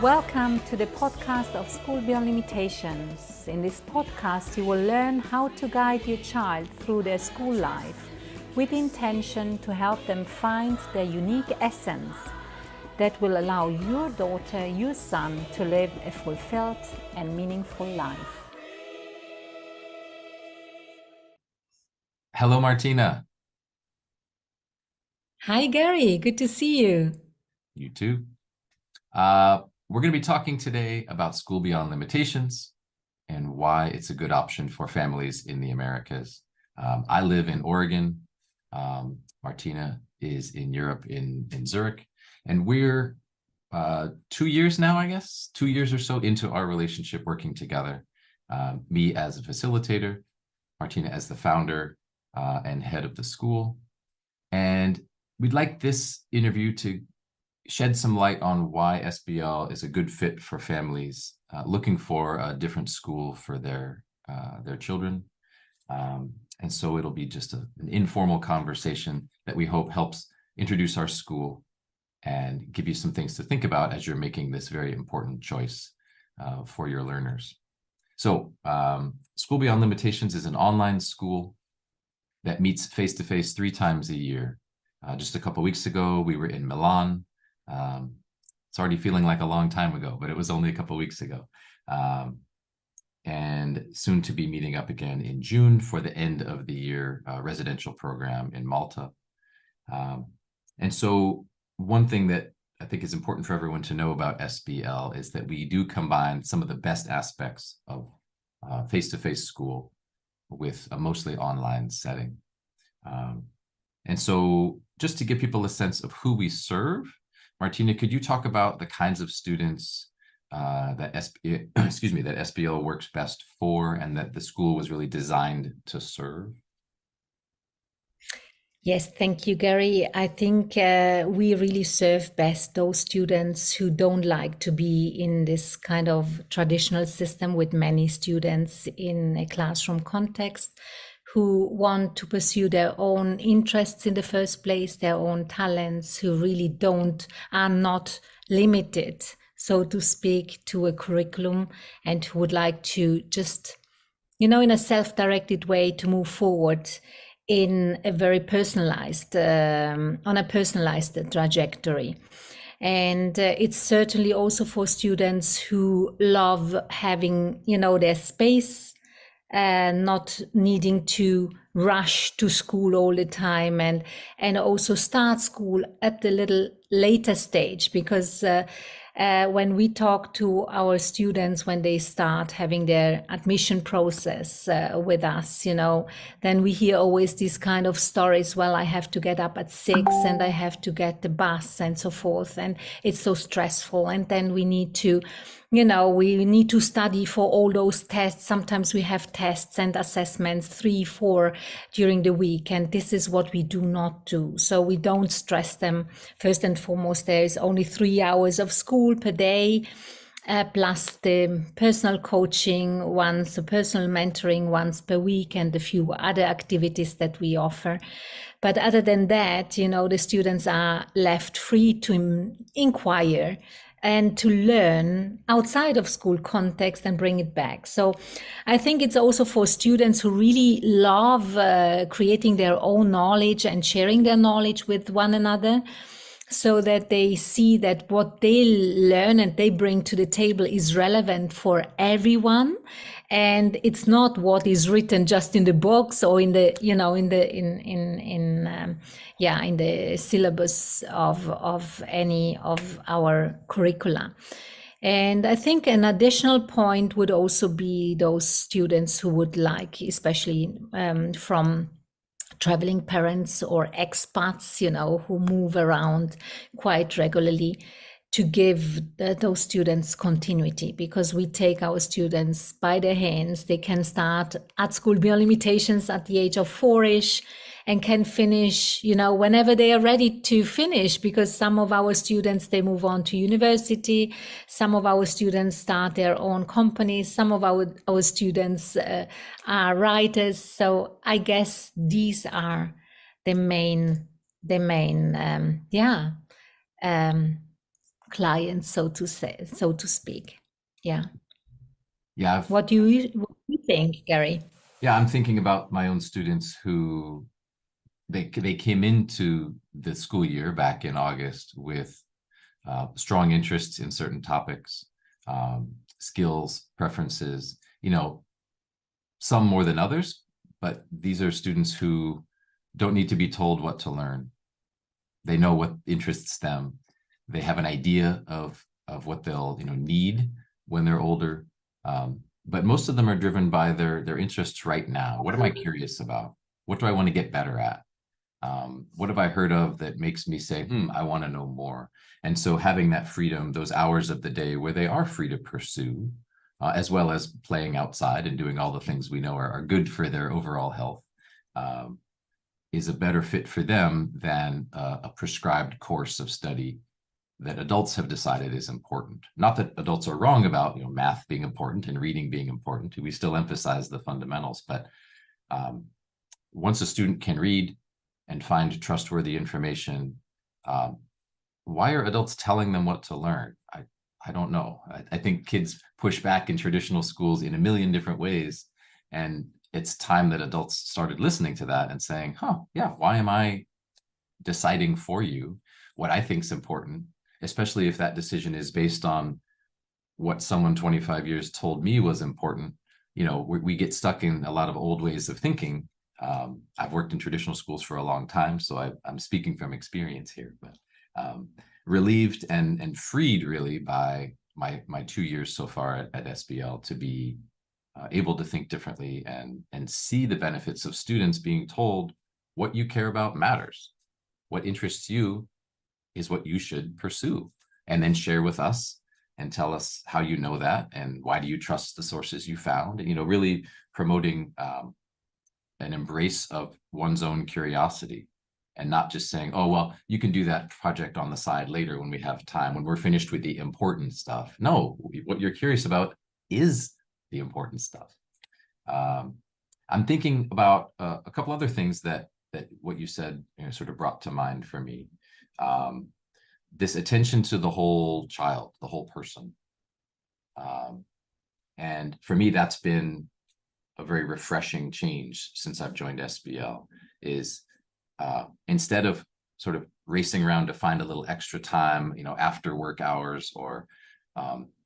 Welcome to the podcast of School Beyond Limitations. In this podcast, you will learn how to guide your child through their school life with intention to help them find their unique essence that will allow your daughter, your son to live a fulfilled and meaningful life. Hello, Martina. Hi, Gary. Good to see you. You too. We're going to be talking today about School Beyond Limitations and why it's a good option for families in the Americas. I live in Oregon. Martina is in Europe, in Zurich. And we're 2 years now, I guess, 2 years or so into our relationship working together. Me as a facilitator, Martina as the founder and head of the school. And we'd like this interview to shed some light on why SBL is a good fit for families looking for a different school for their children. And so it'll be just an informal conversation that we hope helps introduce our school and give you some things to think about as you're making this very important choice for your learners. So School Beyond Limitations is an online school that meets face-to-face 3 times a year. Just a couple of weeks ago, we were in Milan. It's already feeling like a long time ago, but it was only a couple of weeks ago. And soon to be meeting up again in June for the end of the year residential program in Malta. And so one thing that I think is important for everyone to know about SBL is that we do combine some of the best aspects of face-to-face school with a mostly online setting. And so just to give people a sense of who we serve, Martina, could you talk about the kinds of students that SBL works best for and that the school was really designed to serve? Yes, thank you, Gary. I think we really serve best those students who don't like to be in this kind of traditional system with many students in a classroom context, who want to pursue their own interests in the first place, their own talents, who really are not limited, so to speak, to a curriculum, and who would like to just, in a self-directed way to move forward in a very personalized, on a personalized trajectory. And it's certainly also for students who love having, their space, not needing to rush to school all the time, and also start school at the little later stage, because when we talk to our students when they start having their admission process with us, then we hear always these kind of stories. Well, I have to get up at 6 and I have to get the bus and so forth, and it's so stressful. And then we need to study for all those tests. Sometimes we have tests and assessments 3, 4 during the week, and this is what we do not do. So we don't stress them. First and foremost, there is only 3 hours of school per day, plus the personal coaching personal mentoring once per week, and a few other activities that we offer. But other than that, the students are left free to inquire and to learn outside of school context and bring it back. So I think it's also for students who really love creating their own knowledge and sharing their knowledge with one another, so that they see that what they learn and they bring to the table is relevant for everyone. And it's not what is written just in the books or in the, in the syllabus of any of our curricula. And I think an additional point would also be those students who would like, especially from traveling parents or expats, who move around quite regularly, to give those students continuity, because we take our students by their hands. They can start at School Beyond Limitations at the age of 4-ish and can finish, whenever they are ready to finish, because some of our students, they move on to university. Some of our students start their own companies. Some of our students are writers. So I guess these are the main clients, so to say, so to speak. Yeah. Yeah, What do you think, Gary? yeah, I'm thinking about my own students who they came into the school year back in August with strong interests in certain topics, skills, preferences, some more than others, but these are students who don't need to be told what to learn. They know what interests them. They have an idea of what they'll need when they're older. But most of them are driven by their interests right now. What am I curious about? What do I want to get better at? What have I heard of that makes me say, I want to know more? And so having that freedom, those hours of the day where they are free to pursue, as well as playing outside and doing all the things we know are good for their overall health, um, is a better fit for them than a prescribed course of study that adults have decided is important. Not that adults are wrong about math being important and reading being important. We still emphasize the fundamentals, but once a student can read and find trustworthy information, why are adults telling them what to learn? I don't know. I think kids push back in traditional schools in a million different ways, and it's time that adults started listening to that and saying, yeah, why am I deciding for you what I think is important, especially if that decision is based on what someone 25 years told me was important. We get stuck in a lot of old ways of thinking. I've worked in traditional schools for a long time, so I'm speaking from experience here, but relieved and freed really by my 2 years so far at SBL to be able to think differently and see the benefits of students being told what you care about matters. What interests you is what you should pursue, and then share with us and tell us how you know that and why do you trust the sources you found, and really promoting an embrace of one's own curiosity, and not just saying, oh, well, you can do that project on the side later when we have time, when we're finished with the important stuff. No, what you're curious about is the important stuff. I'm thinking about a couple other things that what you said sort of brought to mind for me. This attention to the whole child, the whole person. And for me, that's been a very refreshing change since I've joined SBL, is instead of sort of racing around to find a little extra time, after work hours or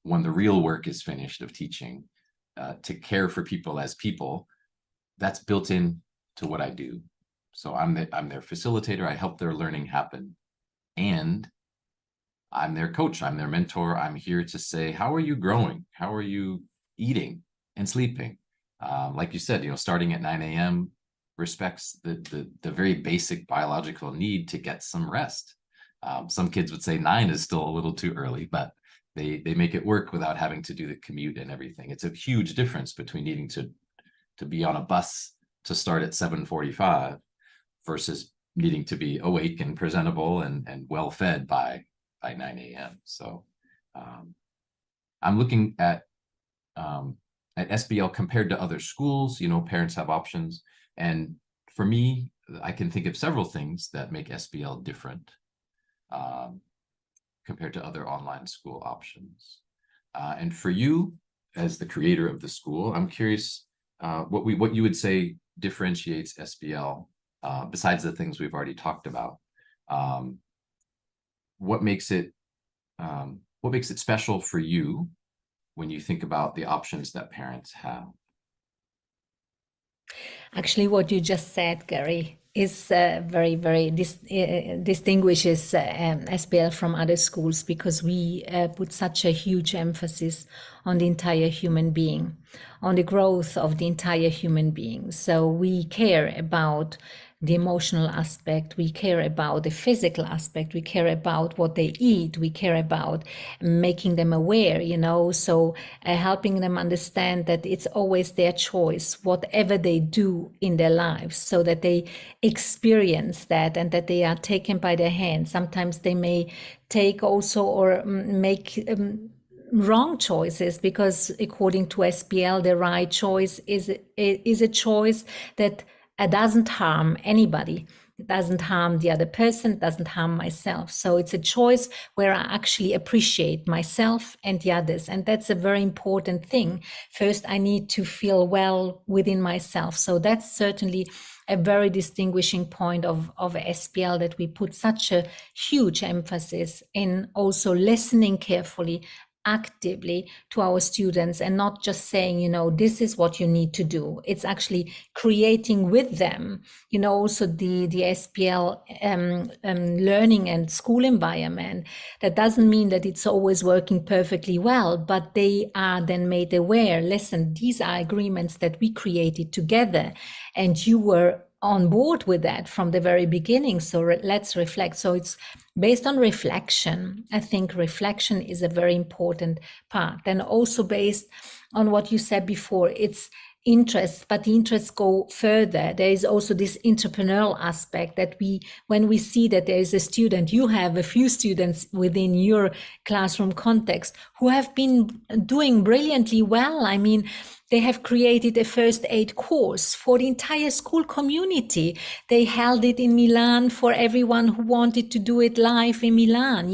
when the real work is finished of teaching, to care for people as people, that's built in to what I do. So I'm their facilitator. I help their learning happen. And I'm their coach. I'm their mentor. I'm here to say, how are you growing? How are you eating and sleeping? Like you said, starting at 9 a.m. respects the very basic biological need to get some rest. Some kids would say 9 is still a little too early, but they make it work without having to do the commute and everything. It's a huge difference between needing to be on a bus to start at 7:45 versus needing to be awake and presentable and well fed by 9 a.m. So I'm looking at SBL compared to other schools. Parents have options, and for me, I can think of several things that make SBL different compared to other online school options. And for you, as the creator of the school, I'm curious what you would say differentiates SBL besides the things we've already talked about. What makes it special for you when you think about the options that parents have? Actually, what you just said, Gary, is very, very distinguishes SBL from other schools, because we put such a huge emphasis on the entire human being, on the growth of the entire human being. So we care about the emotional aspect, we care about the physical aspect, we care about what they eat, we care about making them aware, so helping them understand that it's always their choice, whatever they do in their lives, so that they experience that and that they are taken by their hand. Sometimes they may take also or make wrong choices, because according to SBL, the right choice is a choice that doesn't harm anybody. it doesn't harm the other person, it doesn't harm myself. So it's a choice where I actually appreciate myself and the others. And that's a very important thing. First, I need to feel well within myself. So that's certainly a very distinguishing point of SPL, that we put such a huge emphasis in also listening carefully, actively to our students, and not just saying, this is what you need to do. It's actually creating with them, also the SPL learning and school environment. That doesn't mean that it's always working perfectly well, but they are then made aware, listen, these are agreements that we created together, and you were on board with that from the very beginning. So let's reflect. So it's based on reflection. I think reflection is a very important part. And also based on what you said before, it's interests, but the interests go further. There is also this entrepreneurial aspect that when we see that there is a student, you have a few students within your classroom context who have been doing brilliantly well. I mean, they have created a first aid course for the entire school community. They held it in Milan for everyone who wanted to do it live in Milan,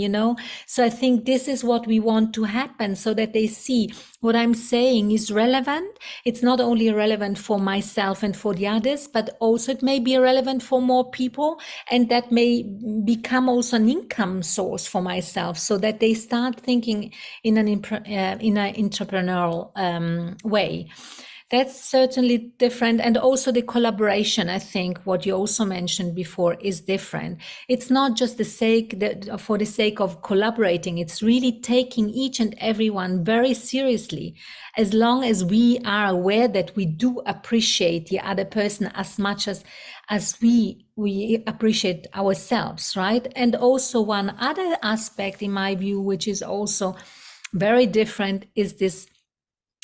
So I think this is what we want to happen, so that they see what I'm saying is relevant. It's not only relevant for myself and for the others, but also it may be relevant for more people, and that may become also an income source for myself, so that they start thinking in an entrepreneurial way. That's certainly different. And also the collaboration, I think what you also mentioned before, is different. It's not just for the sake of collaborating. It's really taking each and everyone very seriously, as long as we are aware that we do appreciate the other person as much as we appreciate ourselves, right? And also one other aspect, in my view, which is also very different, is this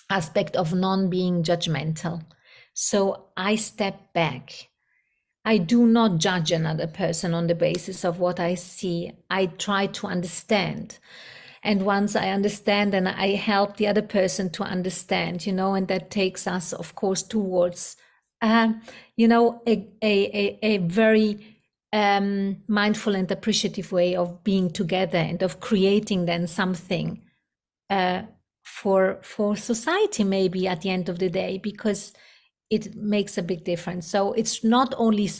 aspect of non-being judgmental. So I step back. I do not judge another person on the basis of what I see. I try to understand. And once I understand, then I help the other person to understand, and that takes us, of course, towards, a very mindful and appreciative way of being together, and of creating then something for society, maybe at the end of the day, because it makes a big difference. So it's not only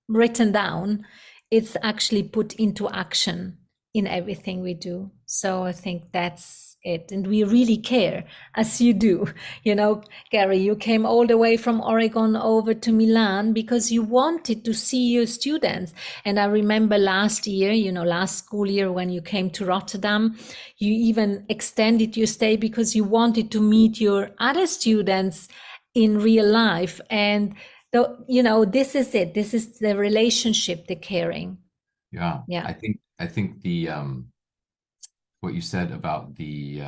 written down, it's actually put into action in everything we do. So I think that's it. And we really care, as you do. Gary, you came all the way from Oregon over to Milan because you wanted to see your students. And I remember last year, last school year, when you came to Rotterdam, you even extended your stay because you wanted to meet your other students in real life. And this is it. This is the relationship, the caring. Yeah. Yeah. I think the what you said about the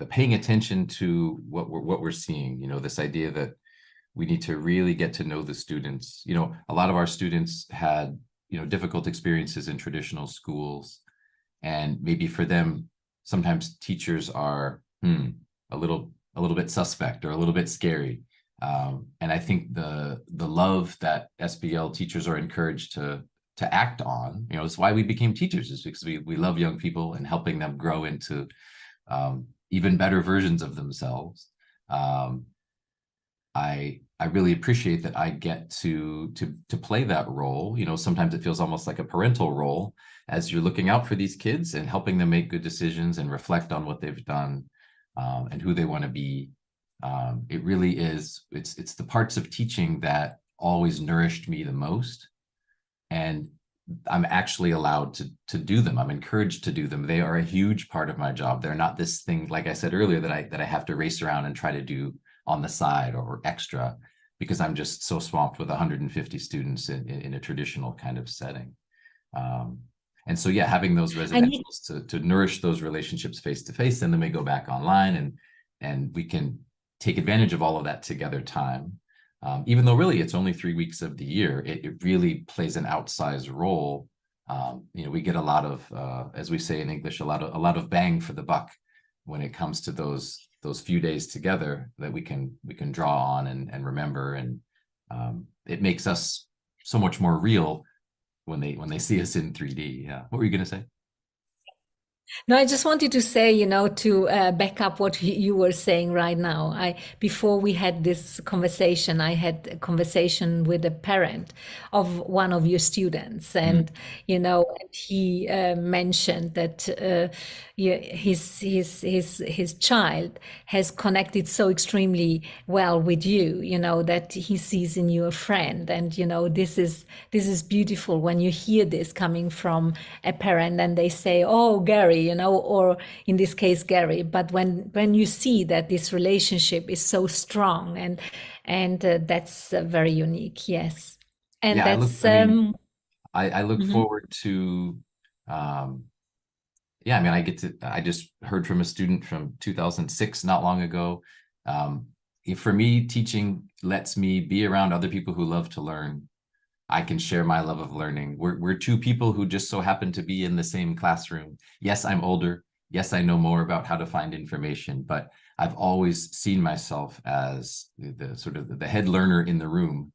paying attention to what we're seeing, this idea that we need to really get to know the students. A lot of our students had, difficult experiences in traditional schools, and maybe for them, sometimes teachers are a little bit suspect or a little bit scary. And I think the love that SPL teachers are encouraged to act on, it's why we became teachers, is because we love young people and helping them grow into even better versions of themselves. I really appreciate that I get to play that role. Sometimes it feels almost like a parental role, as you're looking out for these kids and helping them make good decisions and reflect on what they've done and who they want to be. It really is. It's the parts of teaching that always nourished me the most, and I'm actually allowed to do them. I'm encouraged to do them. They are a huge part of my job. They're not this thing, like I said earlier, that I have to race around and try to do on the side or extra, because I'm just so swamped with 150 students in a traditional kind of setting. And so, yeah, having those residentials to nourish those relationships face to face, and then we go back online and we can take advantage of all of that together time. Even though really it's only 3 weeks of the year, it really plays an outsized role. We get a lot of, as we say in English, a lot of bang for the buck when it comes to those those few days together that we can draw on and remember, and it makes us so much more real when they see us in 3D. Yeah. What were you going to say? No, I just wanted to say, to back up what you were saying right now. Before we had this conversation, I had a conversation with a parent of one of your students, and and he mentioned that his child has connected so extremely well with you, that he sees in you a friend, and this is beautiful when you hear this coming from a parent, and they say, "Oh, Gary," or in this case, Gary. But when you see that this relationship is so strong, and that's very unique, yes, and Yeah, that's I look mhm. forward to, yeah, I mean, I just heard from a student from 2006, not long ago. For me, teaching lets me be around other people who love to learn. I can share my love of learning. We're two people who just so happen to be in the same classroom. Yes, I'm older. Yes, I know more about how to find information, but I've always seen myself as the sort of the head learner in the room.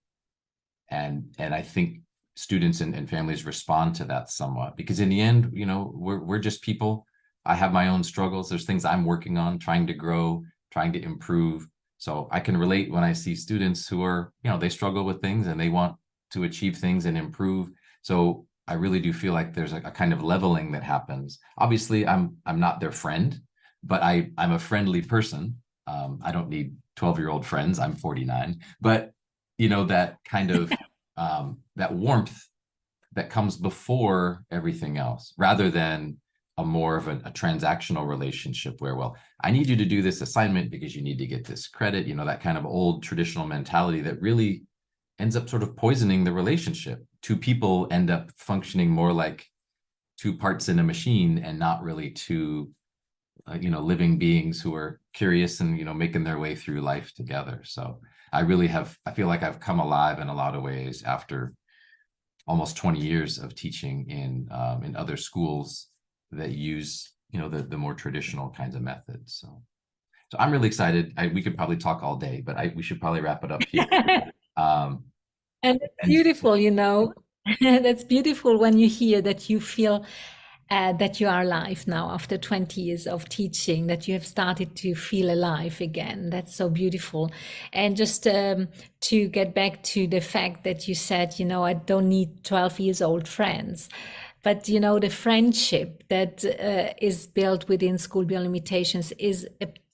And I think students and families respond to that somewhat, because in the end, we're just people. I have my own struggles. There's things I'm working on, trying to grow, trying to improve. So I can relate when I see students who are, they struggle with things and they want to achieve things and improve. So I really do feel like there's a kind of leveling that happens. Obviously, I'm not their friend, but I'm a friendly person. I don't need 12-year-old friends. I'm 49, but that kind of that warmth that comes before everything else, rather than a more of a transactional relationship where, well, I need you to do this assignment because you need to get this credit, that kind of old traditional mentality that really ends up sort of poisoning the relationship. Two people end up functioning more like two parts in a machine, and not really two living beings who are curious and making their way through life together. So I feel like I've come alive in a lot of ways after almost 20 years of teaching in other schools that use the more traditional kinds of methods. So I'm really excited. We could probably talk all day, but we should probably wrap it up here. um, And it's and beautiful, That's beautiful when you hear that you feel that you are alive now after 20 years of teaching, that you have started to feel alive again. That's so beautiful. And just to get back to the fact that you said, I don't need 12 years old friends. But the friendship that is built within School Beyond Limitations is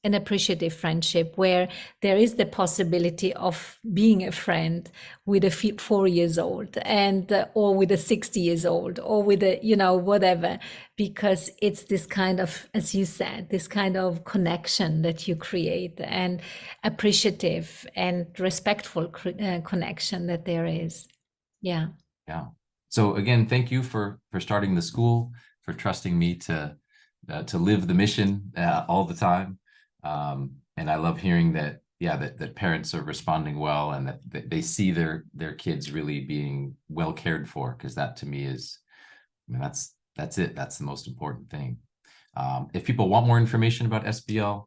an appreciative friendship, where there is the possibility of being a friend with a 4 years old, and or with a 60 years old, or with a whatever, because it's this kind of, as you said, this kind of connection that you create, and appreciative and respectful connection that there is. Yeah. Yeah. So again, thank you for starting the school, for trusting me to live the mission all the time. And I love hearing that, yeah, that parents are responding well, and that they see their kids really being well cared for, because that to me is, I mean, that's it. That's the most important thing. If people want more information about SBL,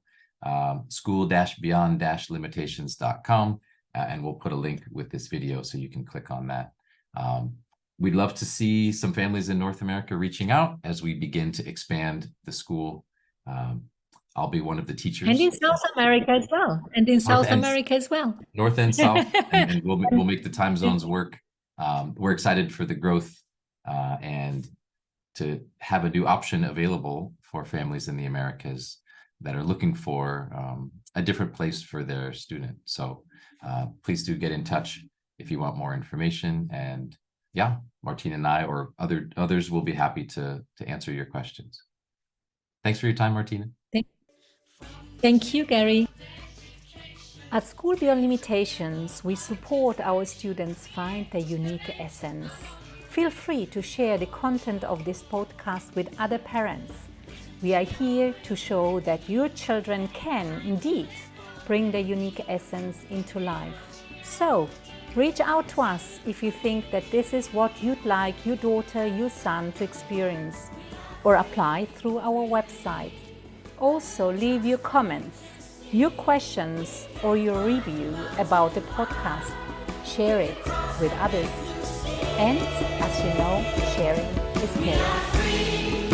school-beyond-limitations.com, and we'll put a link with this video so you can click on that. We'd love to see some families in North America reaching out as we begin to expand the school. I'll be one of the teachers. And in South America as well. And in South America as well. North and South, and we'll make the time zones work. We're excited for the growth and to have a new option available for families in the Americas that are looking for a different place for their student. So please do get in touch if you want more information. And yeah, Martina and I, or others will be happy to answer your questions. Thanks for your time, Martina. Thank you, Gary. At School Beyond Limitations, we support our students find their unique essence. Feel free to share the content of this podcast with other parents. We are here to show that your children can, indeed, bring their unique essence into life. So, reach out to us if you think that this is what you'd like your daughter, your son to experience, or apply through our website. Also, leave your comments. your questions or your review about the podcast. Share it with others. And as you know, sharing is caring.